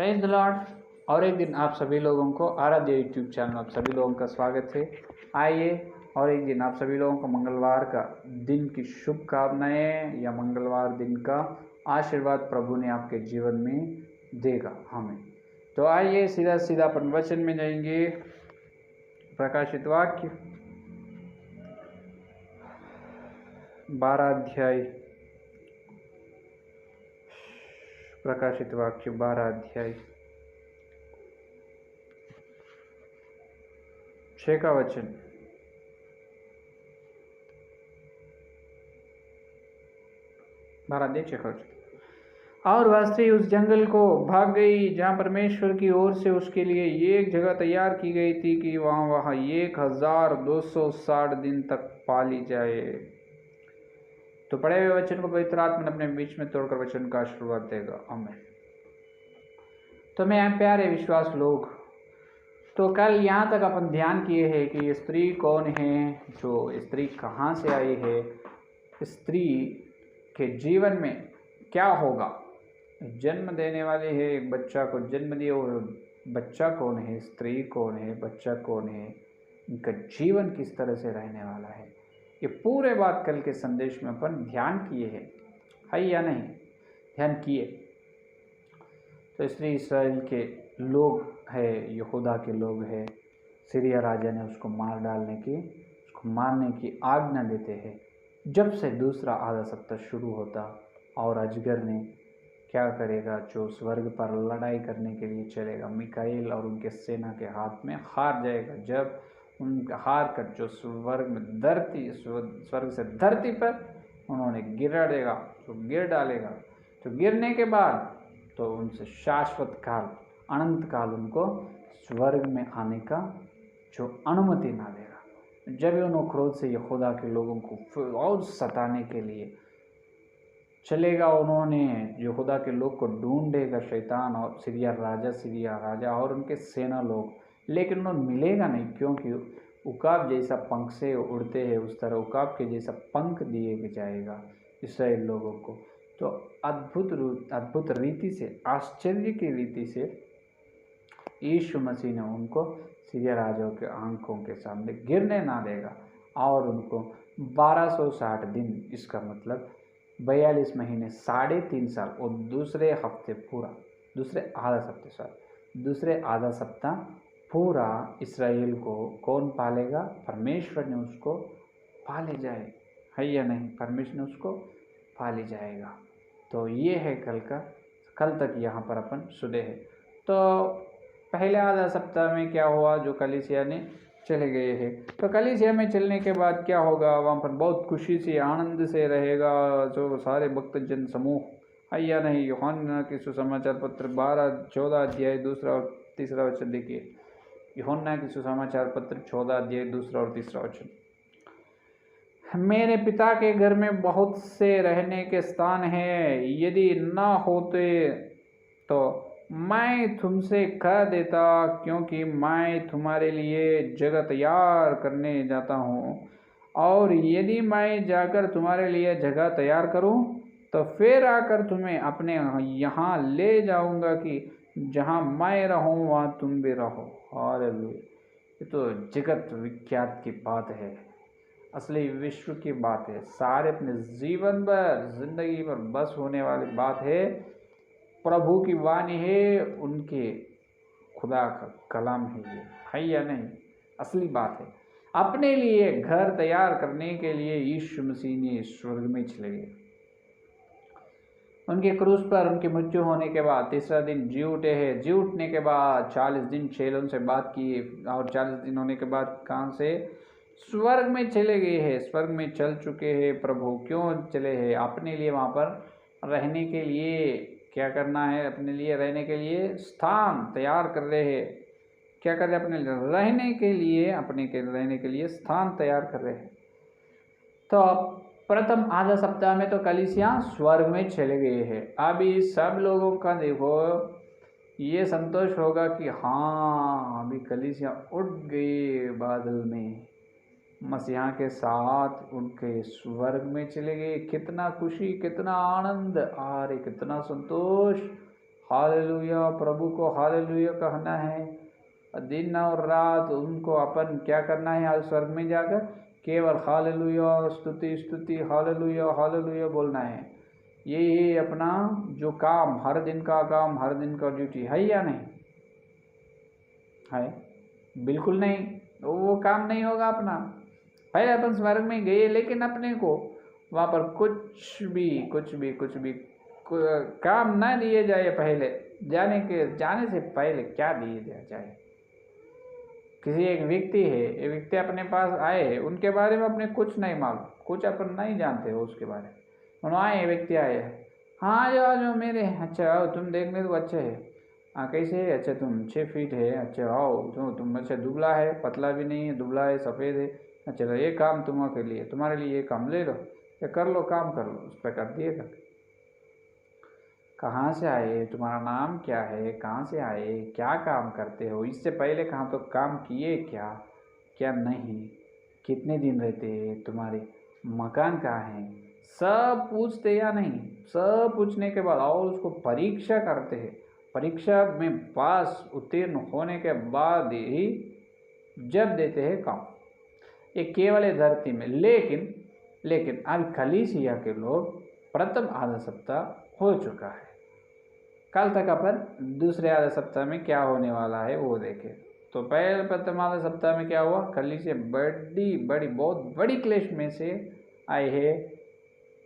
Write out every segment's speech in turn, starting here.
Praise the Lord. और एक दिन आप सभी लोगों को आराध्य यूट्यूब चैनल आप सभी लोगों का स्वागत है। आइए और एक दिन आप सभी लोगों को मंगलवार का दिन की शुभकामनाएं या मंगलवार दिन का आशीर्वाद प्रभु ने आपके जीवन में देगा हमें। तो आइए सीधा सीधा अपन वचन में जाएंगे। प्रकाशित वाक्य 12 अध्याय, प्रकाशित वाक्य 12 अध्याय 6 का वचन। और वह स्त्री उस जंगल को भाग गई जहाँ परमेश्वर की ओर से उसके लिए एक जगह तैयार की गई थी कि वहाँ 1260 दिन तक पाली जाए। तो पढ़े हुए वचन को पवित्र आत्मा अपने बीच में तोड़कर वचन का आशीर्वाद देगा। आमीन। तो मैं प्यारे विश्वास लोग, तो कल यहाँ तक अपन ध्यान किए हैं कि ये स्त्री कौन है, जो स्त्री कहाँ से आई है, स्त्री के जीवन में क्या होगा। जन्म देने वाली है, एक बच्चा को जन्म दिया। वो बच्चा कौन है, स्त्री कौन है, बच्चा कौन है, इनका जीवन किस तरह से रहने वाला है, ये पूरे बात कल के संदेश में अपन ध्यान किए हैं, है या नहीं? ध्यान किए। तो स्त्री इस्राएल के लोग है, यहूदा के लोग है। सीरिया राजा ने उसको मारने की आज्ञा देते हैं। जब से दूसरा आधा सप्ताह शुरू होता और अजगर ने क्या करेगा, जो स्वर्ग पर लड़ाई करने के लिए चलेगा, मिकाएल और उनके सेना के हाथ में हार जाएगा। जब उन हार कर जो स्वर्ग से धरती पर उन्होंने गिरा देगा, तो गिर डालेगा। तो गिरने के बाद तो उनसे शाश्वत काल, अनंत काल उनको स्वर्ग में आने का जो अनुमति ना देगा। जब उन्होंने क्रोध से यहूदा के लोगों को और सताने के लिए चलेगा, उन्होंने यहूदा के लोग को ढूंढेगा शैतान और सीरिया राजा और उनके सेना लोग, लेकिन उन्हें मिलेगा नहीं, क्योंकि उकाब जैसा पंख से उड़ते हैं, उस तरह उकाब के जैसा पंख दिए जाएगा इसराइल लोगों को। तो अद्भुत रीति से, आश्चर्य की रीति से यीशु मसीह ने उनको सीरिया राजाओं के आंखों के सामने गिरने ना देगा और उनको 1260 दिन, इसका मतलब 42 महीने 3.5 साल और दूसरे आधा सप्ताह पूरा इसराइल को कौन पालेगा? परमेश्वर ने उसको पाले जाए, है या नहीं? परमेश्वर ने उसको पाले जाएगा। तो ये है कल तक यहाँ पर अपन सुने हैं। तो पहले आधा सप्ताह में क्या हुआ, जो कलीसिया ने चले गए हैं। तो कलीसिया में चलने के बाद क्या होगा, वहाँ पर बहुत खुशी से आनंद से रहेगा जो सारे भक्तजन समूह, है या नहीं? यूहन्ना की सुसमाचार पत्र 14 अध्याय 2 और 3 वचन देखिए। यूहन्ना की सुसमाचार पत्र 14 अध्याय 2 और 3 वचन। मेरे पिता के घर में बहुत से रहने के स्थान हैं, यदि न होते तो मैं तुमसे कह देता, क्योंकि मैं तुम्हारे लिए जगह तैयार करने जाता हूँ। और यदि मैं जाकर तुम्हारे लिए जगह तैयार करूँ तो फिर आकर तुम्हें अपने यहाँ ले जाऊँगा, कि जहाँ मैं रहूँ वहाँ तुम भी रहो। हालेलुया! ये तो जगत विख्यात की बात है, असली विश्व की बात है, सारे अपने जीवन भर जिंदगी पर बस होने वाली बात है। प्रभु की वाणी है, उनके खुदा का कलाम है, ये है या नहीं? असली बात है। अपने लिए घर तैयार करने के लिए यीशु मसीह ने स्वर्ग में चले गए। उनके क्रूस पर उनकी मृत्यु होने के बाद तीसरा दिन जी उठे हैं। जी उठने के बाद 40 दिन चेलों से बात की, और 40 दिन होने के बाद कहाँ से? स्वर्ग में चले गए हैं। स्वर्ग में चल चुके हैं प्रभु। क्यों चले हैं? अपने लिए वहाँ पर रहने के लिए क्या करना है? अपने लिए रहने के लिए स्थान तैयार कर रहे हैं। क्या कर रहे हैं? अपने रहने के लिए स्थान तैयार कर रहे हैं। तो प्रथम आधा सप्ताह में तो कलीसिया स्वर्ग में चले गए हैं। अभी सब लोगों का देखो ये संतोष होगा कि हाँ, अभी कलीसिया उठ गई बादल में, मसीहा के साथ उनके स्वर्ग में चले गए। कितना खुशी, कितना आनंद, अरे कितना संतोष! हालेलुया, प्रभु को हालेलुया कहना है। दिन और रात उनको अपन क्या करना है, आज स्वर्ग में जाकर केवल हालेलुया, स्तुति स्तुति, हालेलुया हालेलुया बोलना है। यही अपना जो काम, हर दिन का काम, हर दिन का ड्यूटी है या नहीं है? बिल्कुल नहीं, वो काम नहीं होगा अपना। पहले अपन स्वर्ग में गए, लेकिन अपने को वहाँ पर कुछ भी काम ना दिए जाए। पहले जाने से पहले क्या दिए जाए? किसी एक व्यक्ति है, एक व्यक्ति अपने पास आए, उनके बारे में अपने कुछ नहीं मालूम, कुछ अपन नहीं जानते हो उसके बारे में। उन्होंने व्यक्ति आए, हाँ आ जाओ मेरे, अच्छा आओ, तुम देखने तो अच्छे है, हाँ कैसे है, अच्छा तुम 6 फीट है, अच्छा आओ, तुम अच्छा दुबला है, पतला भी नहीं है, दुबला है, सफ़ेद है, अच्छा चलो ये काम तुम्हारे लिए ये काम ले लो, ये कर लो, काम कर लो। उस पर कर दिएगा। कहाँ से आए, तुम्हारा नाम क्या है, कहाँ से आए, क्या काम करते हो, इससे पहले कहाँ तो काम किए क्या क्या नहीं, कितने दिन रहते हैं, तुम्हारे मकान कहाँ है, सब पूछते या नहीं। सब पूछने के बाद और उसको परीक्षा करते हैं। परीक्षा में पास उत्तीर्ण होने के बाद ही जब देते हैं काम। ये केवल है धरती में। लेकिन अब कलीसिया के लोग प्रथम आधा सप्ताह हो चुका है। कल तक अपन दूसरे आधे सप्ताह में क्या होने वाला है वो देखें। तो पहले प्रथम आधे सप्ताह में क्या हुआ, कलीसिया बहुत बड़ी क्लेश में से आए हैं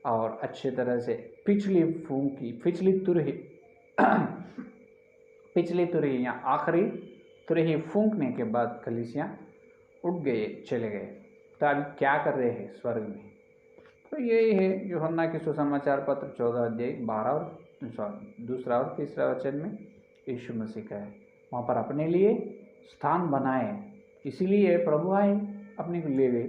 और अच्छे तरह से पिछली तुरही या आखिरी तुरही फूंकने के बाद कलीसिया उठ गए, चले गए। तो अभी क्या कर रहे हैं स्वर्ग में? तो यही है यूहन्ना के सुसमाचार पत्र 14 अध्याय 12 और दूसरा और तीसरा वचन में यीशु मसीह का है, वहाँ पर अपने लिए स्थान बनाए, इसीलिए प्रभु आए, अपने को ले गए।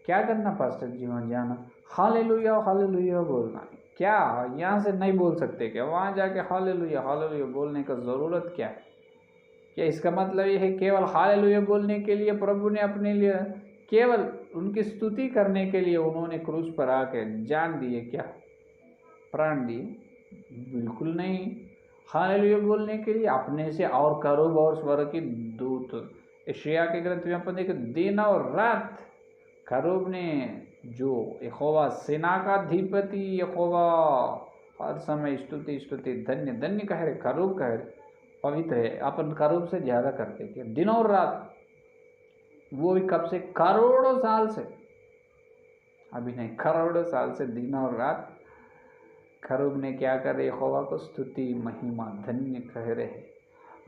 क्या करना पास्टर जी? वहाँ जाना, हालेलुया हालेलुया बोलना। क्या यहाँ से नहीं बोल सकते क्या? वहाँ जाके हालेलुया हालेलुया बोलने का ज़रूरत क्या है? क्या इसका मतलब ये है केवल हालेलुया बोलने के लिए प्रभु ने अपने लिए, केवल उनकी स्तुति करने के लिए उन्होंने क्रूस पर आके जान दिए क्या, प्राण दिए? बिल्कुल नहीं। हालेलुया बोलने के लिए अपने से और करूब और स्वर्ग की दूत, यशायाह के ग्रंथ में अपन देखें, दिन और रात करूब ने, जो यहोवा सेना का अधिपति यहोवा, हर समय स्तुति स्तुति धन्य धन्य कह रहे, करूब कह रहे, पवित्र है। अपन करूब से ज़्यादा करते क्या? दिन और रात, वो भी कब से? करोड़ों साल से, अभी नहीं, करोड़ों साल से दिन और रात करूब ने क्या कर रहे? यहोवा को स्तुति महिमा धन्य कह रहे।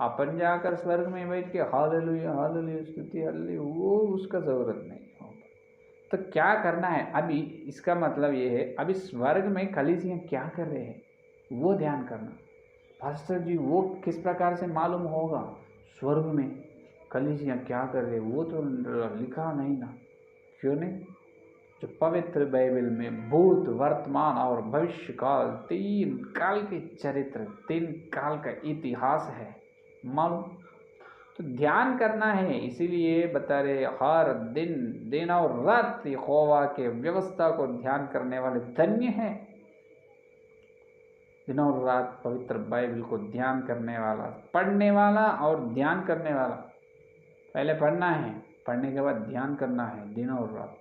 अपन जाकर स्वर्ग में बैठ के हालेलुया हालेलुया स्तुति हालेलुया, वो उसका ज़रूरत नहीं। तो क्या करना है अभी? इसका मतलब ये है, अभी स्वर्ग में कलीसिया क्या कर रहे हैं वो ध्यान करना। पास्टर जी वो किस प्रकार से मालूम होगा स्वर्ग में कलीसिया क्या कर रहे हैं? वो तो लिखा नहीं ना। क्यों नहीं? जो पवित्र बाइबल में भूत, वर्तमान और भविष्य काल, 3 काल के चरित्र, 3 काल का इतिहास है मालूम। तो ध्यान करना है, इसीलिए बता रहे, हर दिन और रात यहोवा के व्यवस्था को ध्यान करने वाले धन्य हैं। दिन और रात पवित्र बाइबल को ध्यान करने वाला, पढ़ने वाला और ध्यान करने वाला। पहले पढ़ना है, पढ़ने के बाद ध्यान करना है दिन और रात।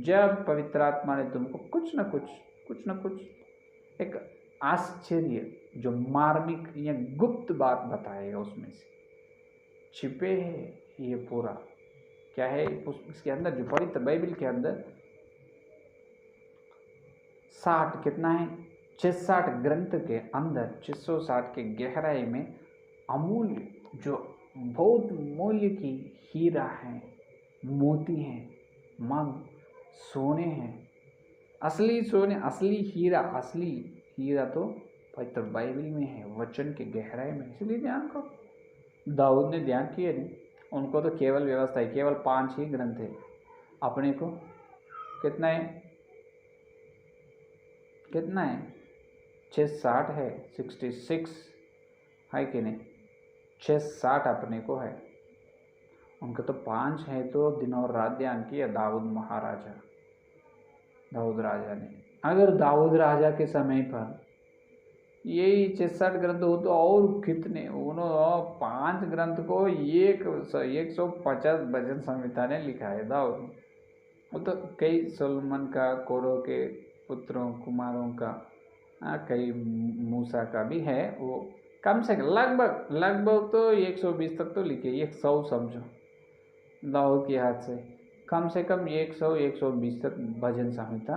जब पवित्र आत्मा ने तुमको कुछ न कुछ एक आश्चर्य, जो मार्मिक या गुप्त बात बताएगा, उसमें से छिपे है ये पूरा क्या है इसके अंदर, जो पवित्र बाइबल के अंदर 60 कितना है, 660 ग्रंथ के अंदर, 660 के गहराई में अमूल्य, जो बहुत मूल्य की हीरा है, मोती हैं, मांग सोने हैं, असली सोने, असली हीरा तो पवित्र बाइबल में है, वचन के गहराई में। इसलिए ध्यान करो। दाऊद ने ध्यान किए नहीं, उनको तो केवल व्यवस्था है, केवल 5 ही ग्रंथ है। अपने को कितना है 660 है, 66 है कि नहीं? 660 अपने को है, उनके तो 5 है। तो दिन और रात ध्यान किया दाऊद राजा ने। अगर दाऊद राजा के समय पर यही 66 ग्रंथ हो तो और कितने, उन्होंने 5 ग्रंथ को 150 भजन संहिता ने लिखा है दाऊद। वो तो कई सोलोमन का, कोरो के पुत्रों कुमारों का, कई मूसा का भी है। वो कम से कम लगभग तो 120 तक तो लिखे, 100 समझो दाऊद के हाथ से कम 100-120 तक भजन संहिता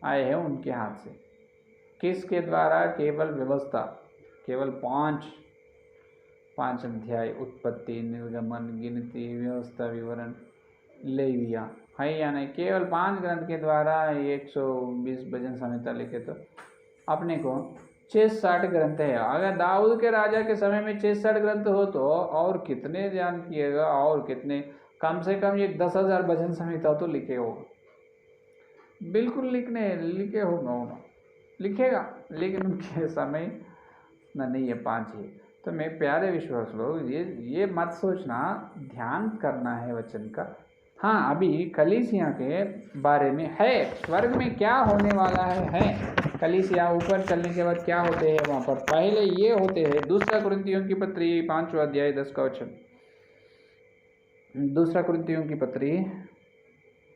आए हैं उनके हाथ से। किसके द्वारा? केवल व्यवस्था, केवल पांच अध्याय, उत्पत्ति, निर्गमन, गिनती, व्यवस्था, विवरण, लेविया, है या नहीं, केवल 5 ग्रंथ के द्वारा 120 भजन संहिता लिखे। तो अपने को 66 ग्रंथ है। अगर दाऊद के राजा के समय में 66 ग्रंथ हो तो और कितने ध्यान किएगा, और कितने, कम से कम ये 10,000 भजन संहिता तो लिखे होगा, बिल्कुल लिखे होगा, लिखेगा। लेकिन उनके समय नहीं है, 5 ही। तो मैं प्यारे विश्वास लोग, ये मत सोचना, ध्यान करना है वचन का। हाँ, अभी कलीसिया के बारे में है, स्वर्ग में क्या होने वाला है। कलीसिया ऊपर चलने के बाद क्या होते हैं वहाँ पर, पहले ये होते हैं। दूसरा कुरिन्थियों की पत्री 5वां अध्याय 10 का वचन, दूसरा कुरिन्थियों की पत्री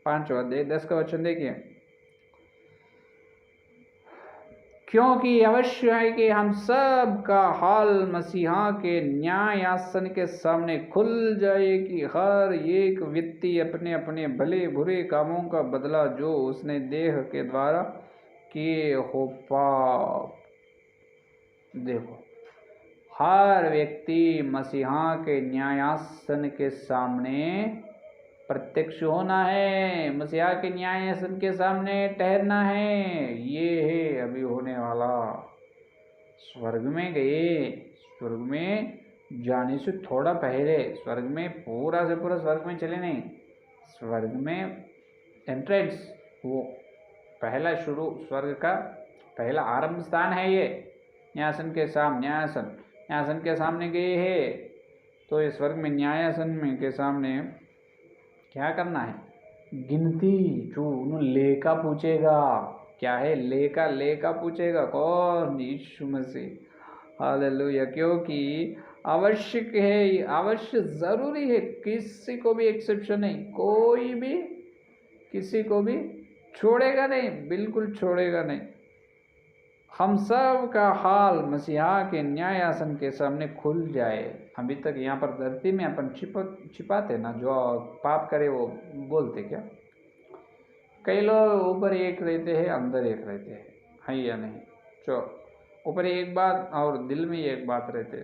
5वां अध्याय 10 का वचन देखिए। क्योंकि अवश्य है कि हम सब का हाल मसीहा के न्यायासन के सामने खुल जाए, कि हर एक व्यक्ति अपने अपने भले बुरे कामों का बदला जो उसने देह के द्वारा किए हो पाप। देखो, हर व्यक्ति मसीहा के न्यायासन के सामने प्रत्यक्ष होना है, मसीहा के न्यायासन के सामने ठहरना है। ये है अभी होने वाला। स्वर्ग में गए, स्वर्ग में जाने से थोड़ा पहले, स्वर्ग में पूरा से पूरा स्वर्ग में चले नहीं, स्वर्ग में एंट्रेंस, वो पहला शुरू, स्वर्ग का पहला आरंभ स्थान है ये। न्यायासन के सामने, न्यायासन के सामने गए हैं, तो ये स्वर्ग में न्यायासन में के सामने क्या करना है? गिनती, जो उन्होंने लेखा पूछेगा। क्या है? लेखा पूछेगा। कौन? यीशु मसीह। हालेलुया। क्योंकि आवश्यक है, आवश्य जरूरी है, किसी को भी एक्सेप्शन नहीं, कोई भी किसी को भी छोड़ेगा नहीं, बिल्कुल छोड़ेगा नहीं। हम सब का हाल मसीहा के न्यायासन के सामने खुल जाए। अभी तक यहाँ पर धरती में अपन छिपाते ना, जो पाप करे वो बोलते क्या? कई लोग ऊपर एक रहते हैं, अंदर एक रहते हैं, है या नहीं? जो ऊपर एक बात और दिल में एक बात रहते।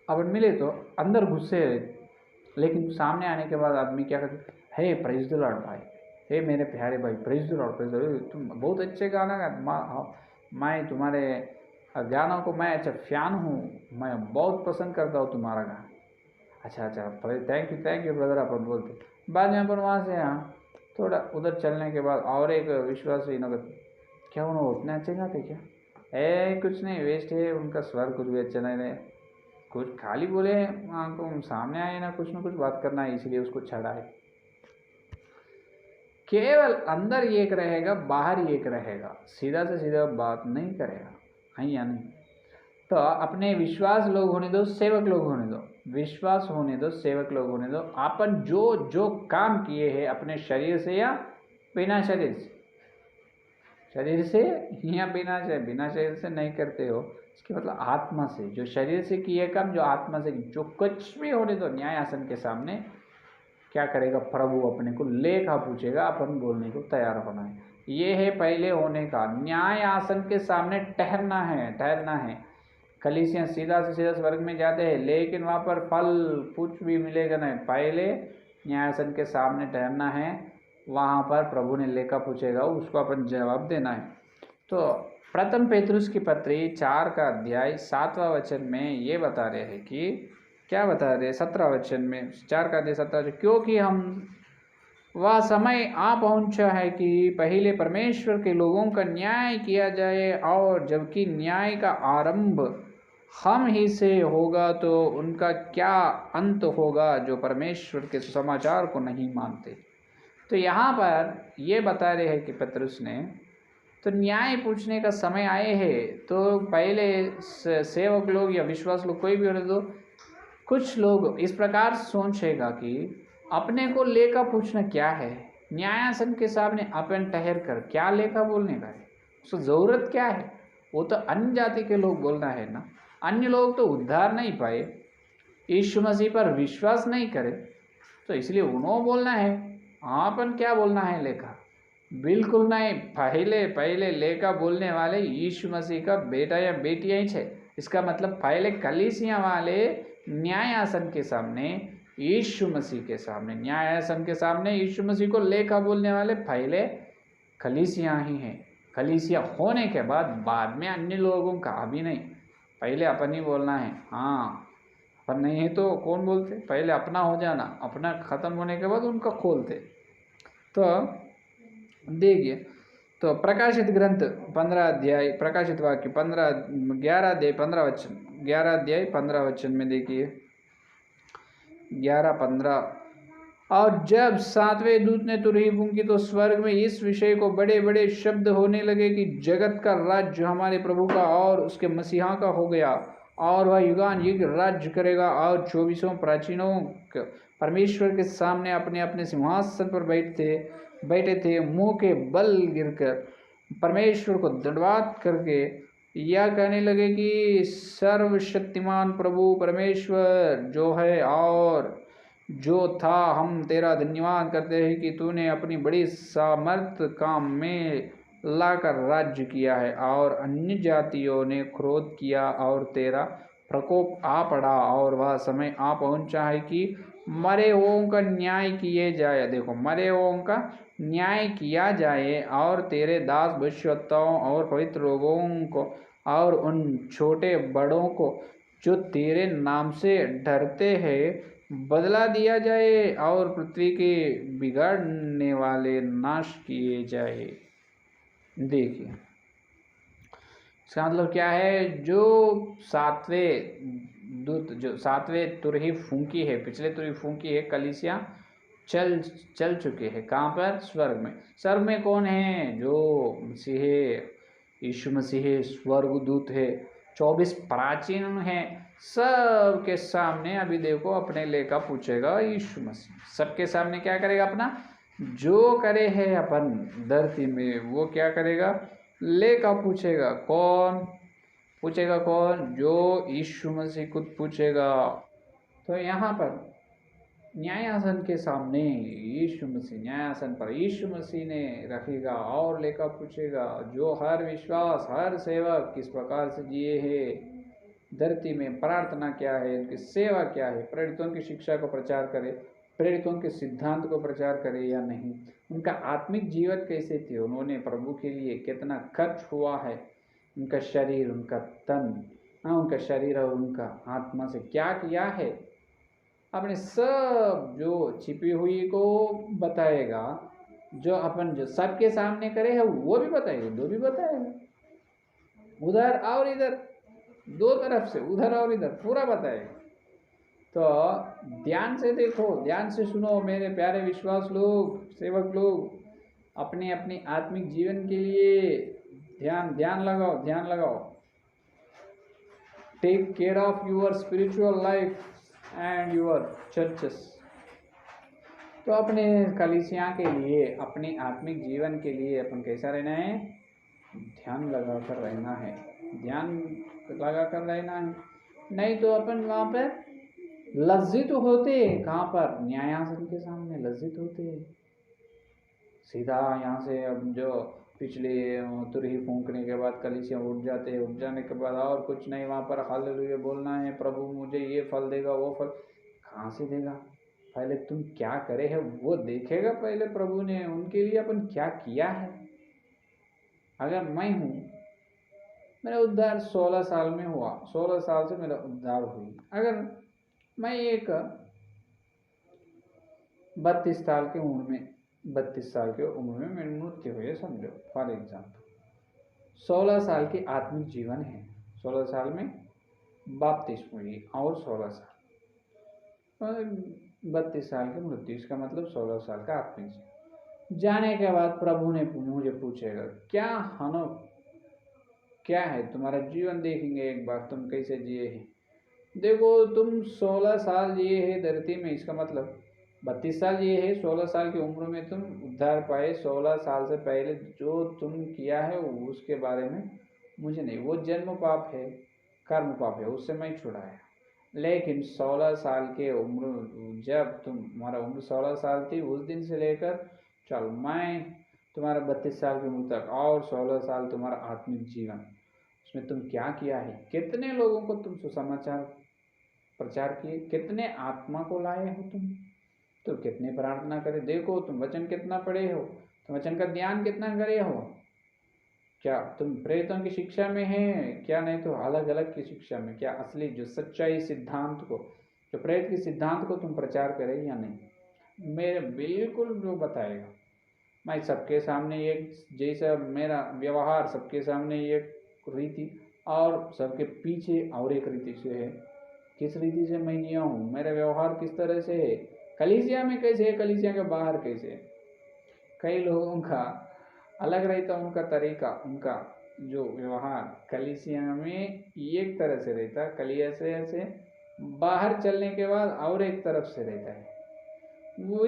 अपन मिले तो अंदर गुस्से रहते, लेकिन सामने आने के बाद आदमी क्या करते? हे प्रेज द लॉर्ड भाई, हे मेरे प्यारे भाई, प्रेज द लॉर्ड, तुम बहुत अच्छे गाना गा, मैं तुम्हारे गानों को मैं अच्छा फैन हूँ, मैं बहुत पसंद करता हूँ तुम्हारा गाना। अच्छा, थैंक यू ब्रदर, अपन बोलते। बाद में अपन वहाँ से थोड़ा उधर चलने के बाद और एक विश्वासी नगर, क्या उन्होंने उतने अच्छे गाते क्या? कुछ नहीं, वेस्ट है उनका स्वर, कुछ भी अच्छा नहीं रहे, कुछ खाली बोले को सामने आए ना कुछ बात करना है, इसलिए उसको छड़ा है। केवल अंदर एक रहेगा, बाहर एक रहेगा, सीधा से सीधा बात नहीं करेगा, है या नहीं? तो अपने विश्वास लोग होने दो, सेवक लोग होने दो, विश्वास होने दो, सेवक लोग होने दो। अपन जो जो काम किए हैं अपने शरीर से या बिना शरीर से, शरीर से या बिना शरीर से नहीं करते हो, इसके मतलब आत्मा से, जो शरीर से किए काम, जो आत्मा से, जो कुछ भी होने दो, न्यायासन के सामने क्या करेगा? प्रभु अपने को लेखा पूछेगा, अपन बोलने को तैयार होना है। ये है पहले होने का, न्याय आसन के सामने ठहरना है। कलीसियां सीधा से सीधा स्वर्ग में जाते हैं, लेकिन वहाँ पर फल कुछ भी मिलेगा नहीं। पहले न्यायासन के सामने ठहरना है, वहाँ पर प्रभु ने लेखा पूछेगा, उसको अपन जवाब देना है। तो प्रथम पेतरुस की पत्री 4 का अध्याय 7वां वचन में ये बता रहे हैं कि क्या बता रहे? 17 वचन में, 4 का अध्याय 17, क्योंकि हम वह समय आ पहुंचा है कि पहले परमेश्वर के लोगों का न्याय किया जाए, और जबकि न्याय का आरंभ हम ही से होगा तो उनका क्या अंत होगा जो परमेश्वर के सुसमाचार को नहीं मानते। तो यहाँ पर ये बता रहे हैं कि पतरस ने तो न्याय पूछने का समय आए है। तो पहले सेवक लोग या विश्वास लोग कोई भी होने दो, कुछ लोग इस प्रकार सोचेगा कि अपने को लेकर पूछना क्या है, न्यायासन के सामने अपन ठहर कर क्या लेखा बोलने का है, उसको जरूरत क्या है। वो तो अन्य जाति के लोग बोलना है ना, अन्य लोग तो उद्धार नहीं पाए, यीशु मसीह पर विश्वास नहीं करे, तो इसलिए उन्होंने बोलना है। अपन क्या बोलना है लेखा, बिल्कुल नहीं। पहले पहले लेखा बोलने वाले यीशु मसीह का बेटा या बेटियाँ ही है। इसका मतलब पहले कलीसिया वाले न्यायासन के सामने यीशु मसीह के सामने, न्यायासन के सामने यीशु मसीह को लेखा बोलने वाले पहले कलीसिया ही हैं। कलीसिया होने के बाद में अन्य लोगों का, अभी नहीं। पहले अपन ही बोलना है। हाँ, अपन नहीं है तो कौन बोलते, पहले अपना हो जाना, अपना खत्म होने के बाद उनका खोलते। तो देखिए, तो प्रकाशित ग्रंथ 15 अध्याय, प्रकाशित वाक्य 11 अध्याय 15 वचन, 11 अध्याय 15 वचन में देखिए 11-15। और जब सातवें दूत ने तुरही फूंकी तो स्वर्ग में इस विषय को बड़े बड़े शब्द होने लगे कि जगत का राज्य हमारे प्रभु का और उसके मसीहा का हो गया, और वह युगान युग राज्य करेगा। और 24 प्राचीनों परमेश्वर के सामने अपने अपने सिंहासन पर बैठे थे, मुंह के बल गिरकर परमेश्वर को दंडवत करके यह कहने लगे कि सर्वशक्तिमान प्रभु परमेश्वर जो है और जो था, हम तेरा धन्यवाद करते हैं कि तूने अपनी बड़ी सामर्थ काम में लाकर राज्य किया है, और अन्य जातियों ने क्रोध किया और तेरा प्रकोप आ पड़ा, और वह समय आ पहुंचा है कि मरे हुओं का न्याय किए जाए। देखो, मरे हुओं का न्याय किया जाए, और तेरे दास भविष्यवक्ताओं और पवित्र लोगों को और उन छोटे बड़ों को जो तेरे नाम से डरते हैं बदला दिया जाए, और पृथ्वी के बिगाड़ने वाले नाश किए जाए। देखिए, इसका मतलब क्या है, जो सातवें दूत, जो सातवें तुरही फूंकी है, पिछले तुरही फूंकी है, कलीसिया चल चुके हैं। कहाँ पर? स्वर्ग में। स्वर्ग में कौन है? जो मसीह, यीशु मसीह स्वर्गदूत है, 24 प्राचीन हैं, सब के सामने अभी देखो अपने लेखा पूछेगा यीशु मसीह। सबके सामने क्या करेगा? अपना जो करे है अपन धरती में, वो क्या करेगा? लेखा पूछेगा। कौन पूछेगा? कौन? जो यीशु मसीह खुद पूछेगा। तो यहाँ पर न्यायासन के सामने यीशु मसीह, न्यायासन पर यीशु मसीह ने रखेगा और लेखा पूछेगा। जो हर विश्वास, हर सेवक किस प्रकार से जिए हैं धरती में, प्रार्थना क्या है, उनकी सेवा क्या है, प्रेरितों की शिक्षा को प्रचार करे, प्रेरितों के सिद्धांत को प्रचार करे या नहीं, उनका आत्मिक जीवन कैसे थे, उन्होंने प्रभु के लिए कितना खर्च हुआ है, उनका शरीर, उनका तन, उनका शरीर और उनका आत्मा से क्या किया है, अपने सब जो छिपी हुई को बताएगा। जो अपन जो सबके सामने करे है वो भी बताएगा, दो भी बताएगा, उधर और इधर, दो तरफ से, उधर और इधर पूरा बताएगा। तो ध्यान से देखो, ध्यान से सुनो मेरे प्यारे विश्वास लोग, सेवक लोग, अपने अपने आत्मिक जीवन के लिए ध्यान लगाओ। Take care of your spiritual life and your churches. तो अपने कलीसिया के लिए, अपने आत्मिक जीवन के लिए अपन कैसा रहना है? ध्यान लगा कर रहना है, ध्यान लगा कर रहना है। नहीं तो अपन वहाँ पर लज्जित होते। कहाँ पर? न्यायासन के सामने लज्जित होते। सीधा यहाँ से अब जो पिछले तुरही फूंकने के बाद कलीसिया उठ जाते, उठ जाने के बाद और कुछ नहीं, वहाँ पर हालेलुया बोलना है, प्रभु मुझे ये फल देगा, वो फल। कहाँ से देगा? पहले तुम क्या करे है वो देखेगा पहले प्रभु ने, उनके लिए अपन क्या किया है। अगर मैं हूँ, मेरा उद्धार 16 साल में हुआ, 16 साल से मेरा उद्धार हुई। अगर मैं एक 32 साल की उम्र में, 32 साल की उम्र में मेरी मृत्यु हुई है, समझो फॉर एग्जाम्पल, 16 साल की आत्मिक जीवन है, 16 साल में बपतिस्मा हुई और 16 साल, 32 साल की मृत्यु, इसका मतलब 16 साल का आत्मिक जीवन। जाने के बाद प्रभु ने मुझे पूछेगा क्या हनो, क्या है तुम्हारा जीवन, देखेंगे एक बार तुम कैसे जिए हैं। देखो तुम 16 साल जिए हैं धरती में, इसका मतलब 32 साल जिए हैं। 16 साल की उम्र में तुम उद्धार पाए। 16 साल से पहले जो तुम किया है उसके बारे में मुझे नहीं, वो जन्म पाप है, कर्म पाप है, उससे मैं छुड़ाया। लेकिन 16 साल के उम्र, जब तुम्हारा उम्र 16 साल थी उस दिन से लेकर चल मैं तुम्हारा 32 साल की उम्र तक और 16 साल तुम्हारा आत्मिक जीवन, उसमें तुम क्या किया है, कितने लोगों को तुम सुसमाचार प्रचार किए, कितने आत्मा को लाए हो तुम कितने प्रार्थना करे, देखो तुम वचन कितना पढ़े हो, तुम वचन का ध्यान कितना करे हो, क्या तुम प्रेतों की शिक्षा में है, क्या नहीं तो अलग अलग की शिक्षा में, क्या असली जो सच्चाई सिद्धांत को, जो प्रेत के सिद्धांत को तुम प्रचार करे या नहीं। मेरे बिल्कुल जो बताएगा, मैं सबके सामने एक जैसा मेरा व्यवहार, सबके सामने एक रीति और सबके पीछे और एक रीति से है। किस रीति से मैं जिया हूँ, मेरा व्यवहार किस तरह से है, कलीसिया में कैसे है, कलीसिया के बाहर कैसे है। कई लोगों का अलग रहता उनका तरीका, उनका जो व्यवहार कलीसिया में एक तरह से रहता, कलीसिया से बाहर चलने के बाद और एक तरफ से रहता है। वो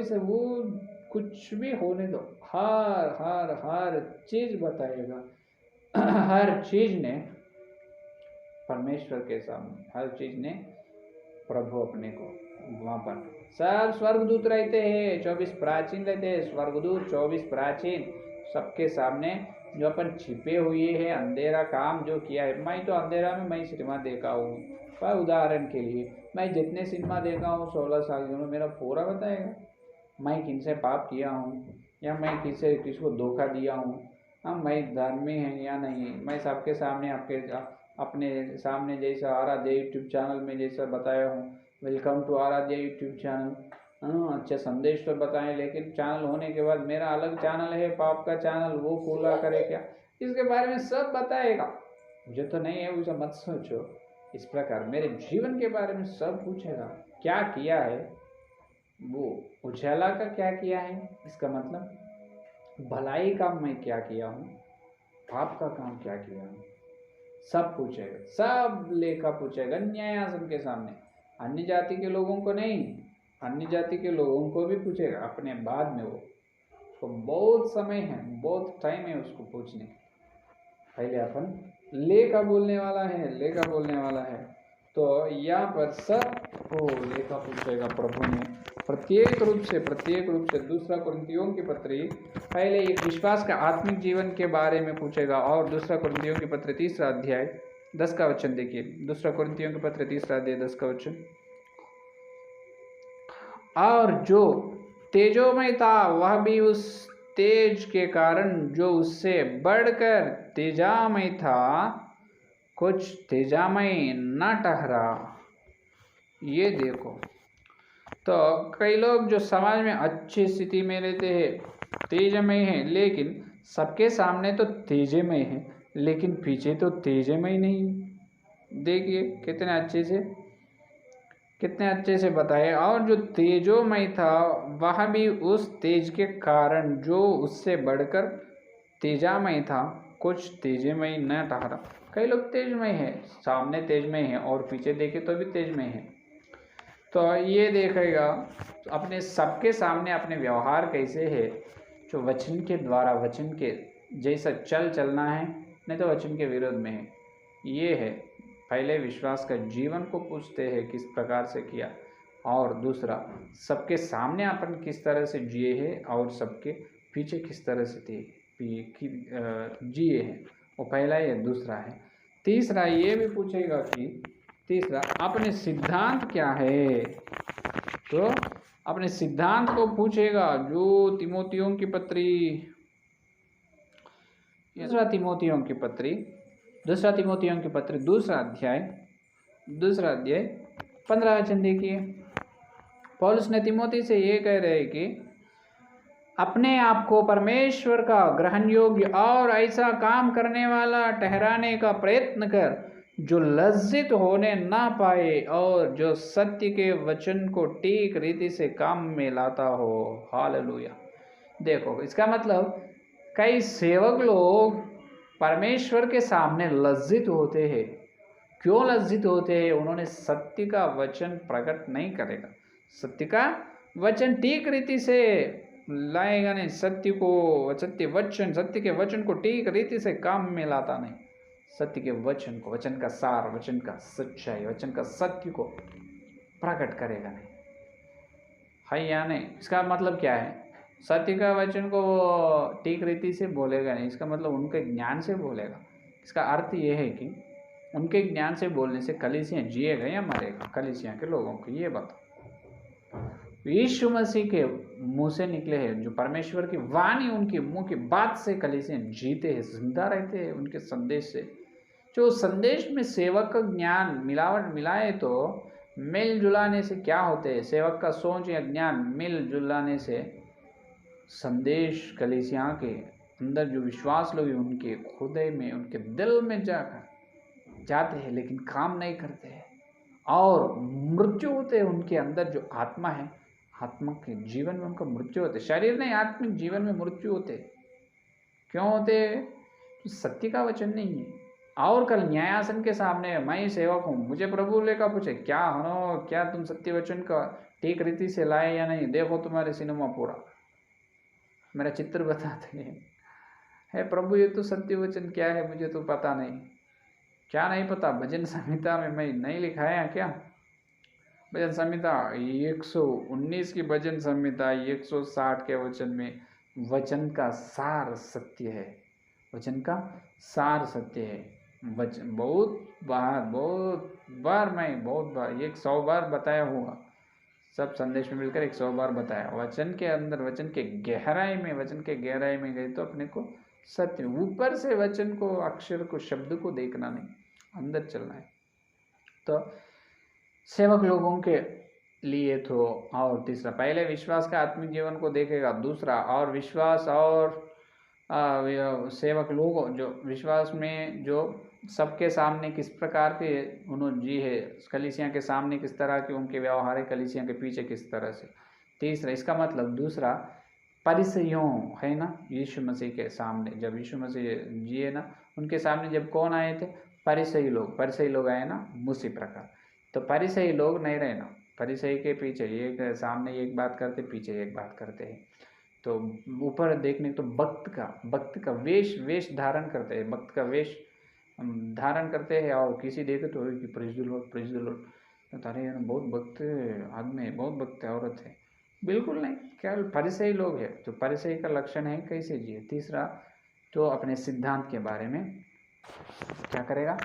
कुछ भी होने दो, हर हर हर चीज बताएगा। हर चीज ने परमेश्वर के सामने, हर चीज ने प्रभु अपने को वहाँ पर सब स्वर्गदूत रहते हैं, 24 प्राचीन रहते हैं, स्वर्गदूत 24 प्राचीन सबके सामने जो अपन छिपे हुए हैं, अंधेरा काम जो किया है। मैं तो अंधेरा में मैं सिनेमा देखा हूँ, पर उदाहरण के लिए मैं जितने सिनेमा देखा हूँ 16 साल की उम्र, मेरा पूरा बताएगा मैं किनसे पाप किया हूँ, या मैं किसको धोखा दिया हूँ, हाँ मैं धर्मी है या नहीं। मैं सबके सामने अपने सामने जैसा आराध्य यूट्यूब चैनल में जैसा बताया हूँ, वेलकम टू आराध्य यूट्यूब चैनल, अच्छे संदेश तो बताएं, लेकिन चैनल होने के बाद मेरा अलग चैनल है पाप का चैनल, वो खोला करे क्या, इसके बारे में सब बताएगा। मुझे तो नहीं है उसे मत सोचो। इस प्रकार मेरे जीवन के बारे में सब पूछेगा, क्या किया है, वो उजाला का क्या किया है, इसका मतलब भलाई का मैं क्या किया हूँ, पाप का काम क्या किया हूँ, सब पूछेगा, सब लेखा पूछेगा न्यायासन के सामने। अन्य जाति के लोगों को नहीं, अन्य जाति के लोगों को भी पूछेगा अपने बाद में। वो उसको बहुत समय है, बहुत टाइम है उसको पूछने। पहले अपन लेखा बोलने वाला है, लेखा बोलने वाला है। तो यहाँ पर सबको लेखा पूछेगा प्रभु ने प्रत्येक रूप से। दूसरा कुरिन्थियों की पत्री, पहले एक विश्वास का आत्मिक जीवन के बारे में पूछेगा, और दूसरा कुरिन्थियों की पत्री 3 अध्याय 10 का वचन देखिए। दूसरा कुरिन्थियों की पत्री 3 अध्याय 10 का वचन, और जो तेजोमय था वह भी उस तेज के कारण जो उससे बढ़कर तेजामय था कुछ तेजामय न ठहरा। ये देखो, तो कई लोग जो समाज में अच्छी स्थिति में रहते हैं, तेजमय हैं, लेकिन सबके सामने तो तेजमय है, लेकिन पीछे तो तेजमय नहीं। देखिए कितने अच्छे से बताए। और जो तेजोमय था वह भी उस तेज के कारण जो उससे बढ़कर तेजामय था कुछ तेजमय न ठहरा। कई लोग तेजमय है, सामने तेजमय है और पीछे देखे तो भी तेजमय है। तो ये देखेगा अपने सबके सामने अपने व्यवहार कैसे है, जो वचन के द्वारा, वचन के जैसा चलना है, नहीं तो वचन के विरोध में है। ये है, पहले विश्वास का जीवन को पूछते हैं किस प्रकार से किया, और दूसरा सबके सामने अपन किस तरह से जिए हैं और सबके पीछे किस तरह से जिए हैं। वो पहला है, दूसरा है। तीसरा ये भी पूछेगा कि तीसरा अपने सिद्धांत क्या है, तो अपने सिद्धांत को पूछेगा। जो तीमोथियों की पत्री, दूसरा तीमोथियों की पत्री दूसरा अध्याय 15 वचन देखिए। पौलुस ने तीमोथी से ये कह रहे हैं कि अपने आप को परमेश्वर का ग्रहण योग्य और ऐसा काम करने वाला ठहराने का प्रयत्न कर जो लज्जित होने ना पाए और जो सत्य के वचन को ठीक रीति से काम में लाता हो। हालेलुया। देखो इसका मतलब कई सेवक लोग परमेश्वर के सामने लज्जित होते हैं। क्यों लज्जित होते हैं? उन्होंने सत्य का वचन प्रकट नहीं करेगा, सत्य का वचन ठीक रीति से लाएगा नहीं, सत्य के वचन को ठीक रीति से काम में लाता नहीं, सत्य के वचन को, वचन का सार, वचन का सच्चाई, वचन का सत्य को प्रकट करेगा नहीं, है या नहीं? इसका मतलब क्या है? सत्य का वचन को वो ठीक रीति से बोलेगा नहीं, इसका मतलब उनके ज्ञान से बोलेगा। इसका अर्थ ये है कि उनके ज्ञान से बोलने से कलीसियाँ जिएगा या मरेगा? कलीसियाँ के लोगों को ये बताओ। यीशु मसीह के मुंह से निकले हैं, जो परमेश्वर की वाणी, उनके मुंह की बात से कलीसियाँ जीते हैं, जिंदा रहते हैं उनके संदेश से। जो संदेश में सेवक का ज्ञान मिलावट मिलाए तो मिल जुलाने से क्या होते हैं? सेवक का सोच या ज्ञान मिल जुलाने से संदेश कलीसिया के अंदर जो विश्वास लोग हैं उनके हृदय में, उनके दिल में जाते हैं, लेकिन काम नहीं करते हैं और मृत्यु होते हैं उनके अंदर। जो आत्मा है, आत्मा के जीवन में उनका मृत्यु होते, शरीर नहीं, आत्मिक जीवन में मृत्यु होते। क्यों होते? तो सत्य का वचन नहीं है। और कल न्यायासन के सामने मैं ही सेवक हूँ, मुझे प्रभु लेकर पूछे, क्या हनो, क्या तुम सत्य वचन का ठीक रीति से लाए या नहीं? देखो तुम्हारे सिनेमा पूरा, मेरा चित्र बताते हैं, है प्रभु ये तो सत्य वचन क्या है मुझे तो पता नहीं। क्या नहीं पता? भजन संहिता में मैं नहीं लिखाया क्या? भजन संहिता 119 की भजन संहिता 160 के वचन में वचन का सार सत्य है, वचन का सार सत्य है। वचन बहुत बार मैं बहुत बार 100 बार बताया होगा, सब संदेश में मिलकर 100 बार बताया। वचन के अंदर, वचन के गहराई में गए तो अपने को सत्य, ऊपर से वचन को, अक्षर को, शब्द को देखना नहीं, अंदर चलना है। तो सेवक लोगों के लिए तो, और तीसरा, पहले विश्वास का आत्मिक जीवन को देखेगा, दूसरा और विश्वास और सेवक लोग जो विश्वास में जो सबके सामने किस प्रकार के उन्होंने जी है, कलीसिया के सामने किस तरह के उनके व्यवहार है, कलीसिया के पीछे किस तरह से। तीसरा, इसका मतलब दूसरा, परिसयों है ना, यीशु मसीह के सामने जब यीशु मसीह जिए ना, उनके सामने जब कौन आए थे? परिसयी लोग आए ना, उसी प्रकार। तो परिसयी लोग नहीं रहना, परिसयी के पीछे एक, सामने एक बात करते, पीछे एक बात करते हैं। तो ऊपर देखने तो भक्त का वेश धारण करते हैं, भक्त का वेश धारण करते हैं, और किसी देखे तो प्रेज़ द लॉर्ड, अरे यार बहुत भक्त आदमी है, बहुत भक्त औरत है। बिल्कुल नहीं, केवल परिसयी लोग है। तो परिसयी का लक्षण है कैसे जिए। तीसरा, तो अपने सिद्धांत के बारे में क्या करेगा?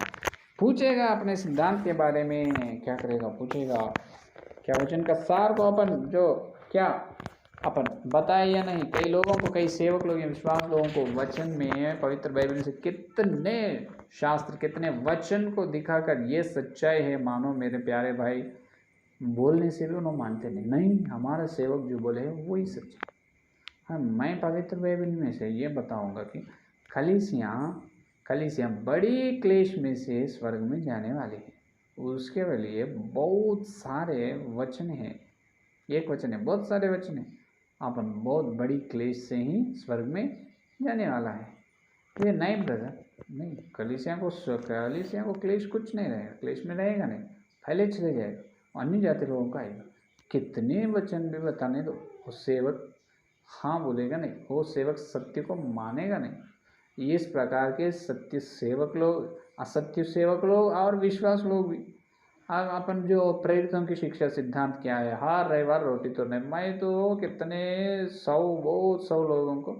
पूछेगा, अपने सिद्धांत के बारे में क्या करेगा? पूछेगा। क्या वचन का सार को अपन जो क्या अपन बताए या नहीं? कई लोगों को, कई सेवक लोग या विश्वास लोगों को वचन में, पवित्र बाइबल से कितने शास्त्र, कितने वचन को दिखाकर ये सच्चाई है मानो मेरे प्यारे भाई, बोलने से भी उन्होंने मानते नहीं, हमारा सेवक जो बोले है वही सच है। हाँ, मैं पवित्र बाइबल में से ये बताऊंगा कि कलीसियाँ बड़ी क्लेश में से स्वर्ग में जाने वाली है। उसके लिए बहुत सारे वचन हैं, एक वचन है, बहुत सारे वचन हैं। अपन बहुत बड़ी क्लेश से ही स्वर्ग में जाने वाला है। ये नहीं ब्रदर, नहीं, कलीसियाँ को क्लेश कुछ नहीं रहेगा, क्लेश में रहेगा नहीं, पहले चले जाएगा, अन्य जाति लोगों का आएगा। कितने वचन भी बताने दो, वो सेवक हाँ बोलेगा नहीं, वो सेवक सत्य को मानेगा नहीं। इस प्रकार के सत्य सेवक लोग, असत्य सेवक लोग और विश्वास लोग भी। अपन जो प्रेरितों की शिक्षा सिद्धांत क्या है? हर रविवार रोटी तोड़ने। मैं तो कितने बहुत सौ लोगों को,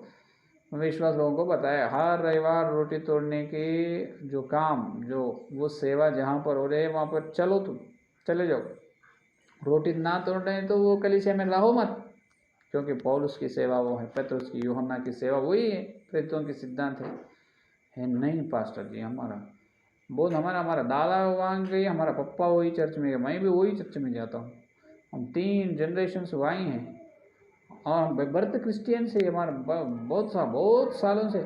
विश्वास लोगों को बताया, हर रविवार रोटी तोड़ने के जो काम, जो वो सेवा जहाँ पर हो रही है वहाँ पर चलो, तुम चले जाओ। रोटी ना तोड़ रहे तो वो कलीसिया में रहो मत, क्योंकि पौलुस की सेवा वो है, पतरस की, यूहन्ना की सेवा वही है, प्रेरितों की सिद्धांत है नहीं पास्टर जी, हमारा दादा वहाँ गई, हमारा पप्पा वही चर्च में गया, मैं भी वही चर्च में जाता हूँ, हम 3 जनरेशन से वहीं हैं, और बर्थ क्रिश्चियन से हमारा बहुत सालों से,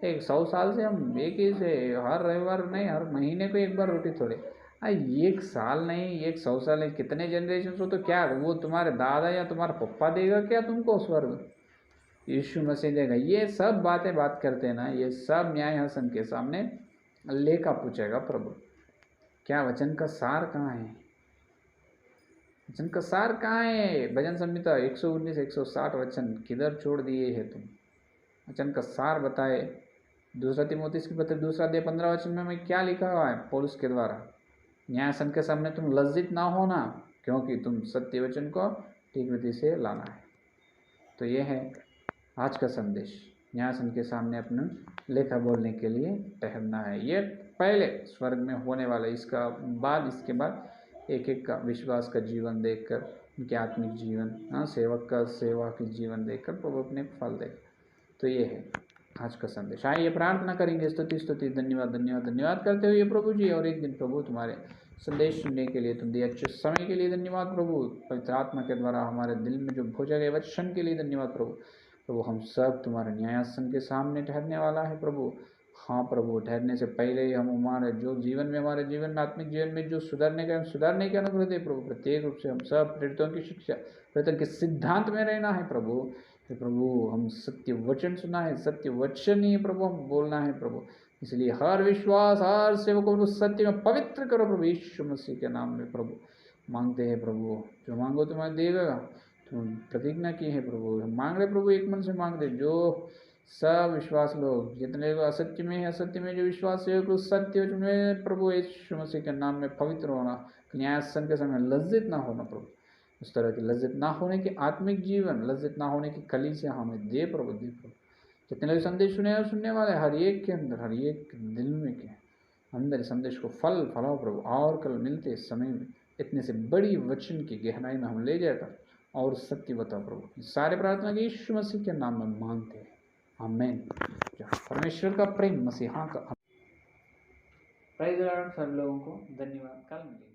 100 साल से हम एक ही से, हर रविवार नहीं, हर महीने को एक बार रोटी तोड़े। 1 साल नहीं, 100 साल नहीं, कितने जनरेशन हो तो क्या वो तुम्हारे दादा या तुम्हारा पप्पा देगा क्या तुमको स्वर्ग? यीशु मसीह देगा। ये सब बातें बात करते हैं ना, ये सब न्यायासन के सामने लेखा पूछेगा प्रभु। क्या वचन का सार कहाँ है? वचन का सार कहाँ है? भजन संहिता 119 160 वचन किधर छोड़ दिए है तुम? वचन का सार बताए। दूसरा तिमोथेयुस की पत्र 2 अध्याय 15 वचन में क्या लिखा हुआ है पौलुस के द्वारा? न्यायासन के सामने तुम लज्जित ना होना, क्योंकि तुम सत्य वचन को ठीक रीति से लाना है। तो ये है आज का संदेश। न्यायासन के सामने अपने लेखा बोलने के लिए ठहरना है। ये पहले स्वर्ग में होने वाला, इसका बाद, इसके बाद एक एक का विश्वास का जीवन देखकर, उनके आत्मिक जीवन, सेवक का सेवा की जीवन देखकर प्रभु अपने फल देगा। तो ये है आज का संदेश। आइए प्रार्थना करेंगे। स्तुति धन्यवाद धन्यवाद धन्यवाद करते हुए प्रभु जी, और एक दिन प्रभु तुम्हारे संदेश सुनने के लिए, तुम दिए अच्छे समय के लिए धन्यवाद प्रभु। पवित्र आत्मा के द्वारा हमारे दिल में जो भोजा गए वचन के लिए धन्यवाद प्रभु। प्रभु हम सब तुम्हारे न्यायासन के सामने ठहरने वाला है प्रभु। हाँ प्रभु, ठहरने से पहले ही हम हमारे जो जीवन में, हमारे जीवन में, आत्मिक जीवन में जो सुधारने के अनुग्रह दे प्रभु। प्रत्येक रूप से हम सब प्रेरितों की शिक्षा, प्रेरितों के सिद्धांत में रहना है प्रभु। प्रभु हम सत्य वचन सुना है, सत्य वचन ही प्रभु हम बोलना है प्रभु। इसलिए हर विश्वास, हर सेवकों को सत्य में पवित्र करो प्रभु। यीशु मसीह के नाम में प्रभु मांगते हैं प्रभु। जो मांगो तुम्हें देगा, तुम प्रतिज्ञा की है प्रभु। हम मांग रहे प्रभु, एक मन से मांग रहे। जो सब विश्वास लोग, जितने लोग असत्य में है, असत्य में जो विश्वास है, उस सत्य में प्रभु यीशु मसीह के नाम में पवित्र होना, न्यायासन के समय लज्जित ना होना प्रभु। उस तरह की लज्जित ना होने की आत्मिक जीवन, लज्जित ना होने की कलीसिया हमें दे प्रभु, दे प्रभु। जितने लोग संदेश सुने और सुनने वाले, हर एक के अंदर, हर एक दिल में के अंदर संदेश को फलाओ प्रभु। और कल मिलते समय में इतने से बड़ी वचन की गहराई में हम ले जाकर और सत्य बताओ प्रभु। सारे प्रार्थना के यीशु मसीह के नाम में मांगते हैं, आमीन। परमेश्वर का प्रेम, मसीहा का। Praise lord. सब लोगों को धन्यवाद। कल मिलेंगे।